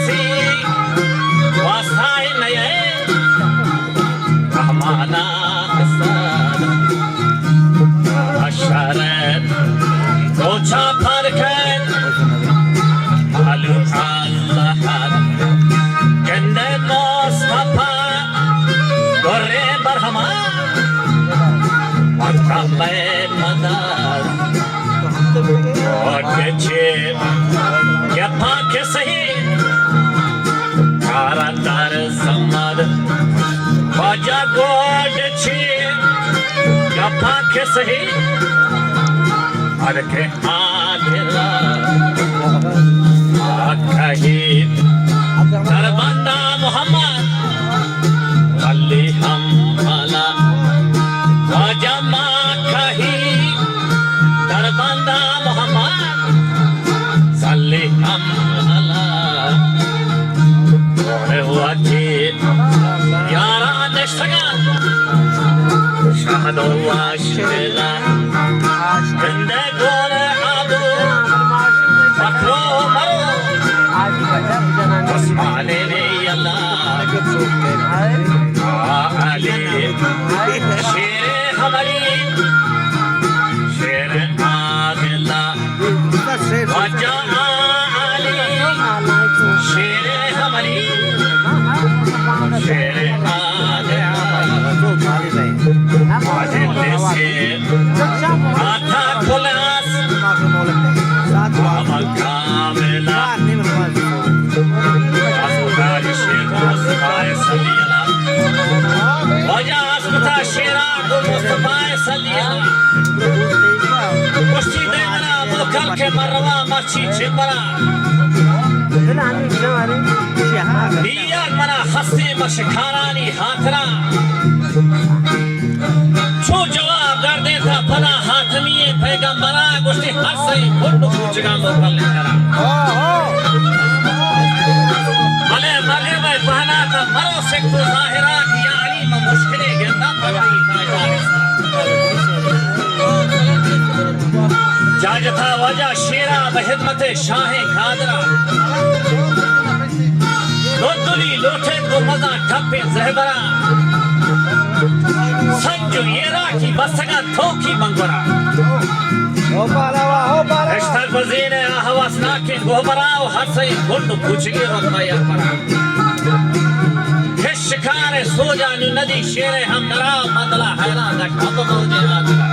किसी वास्ताए नए रहमाना हसन अशरत ओछा फरकन आलू अल्लाह गंदे मुस्तफा गोरे बरहमा मक्का मदर और यफा के सही कारा तार समद बाजा गोड छे यफा के सही और के आदिला कही दरबंदा मोहम्मद अली हम भला बाजा मां कही दरबंदा मोहम्मद सल्ली हम अला और वाजी यारा नशगा शहदो वाशिला गंदे गोरे आबू बकरो मरो उस्माने ने अल्लाह अली शेरे हमारी शेर आदिला वाजा अली शेरे हमारी शेर आदिला दिल से आथा खुलास कामिला असगारी शेर मुस्तफा सल्लील्लाह वाजा असमता शेरा को मुस्तफा सल्लील्लाह कुश्ती देना मुकल के मरवा मच्छी छिपरा दियार मना हस्ती मशखारानी हाथरा छो जवाब कर देता फना हाथमीए पैगंबरा कुश्ती हर सही गुंड पूछगा मुकल करा भले मगे भाई पहना था मरो से तो जाहिरा किया अली में मुश्किलें गिरता पड़ती जाजथा वजह शेरा बहिदमत शाह खादरा लोटुली लोटे को मजा ठप्पे जहबरा संजू येरा की बसगा थोकी मंगोरा रिश्तक वजीने हवास नाके गोबराव हर सही गुंड पूछगी रोकया परा हिश शिकारे सो जानी नदी शेरे हम नरा मदला हैरा दा खब मोजे आदला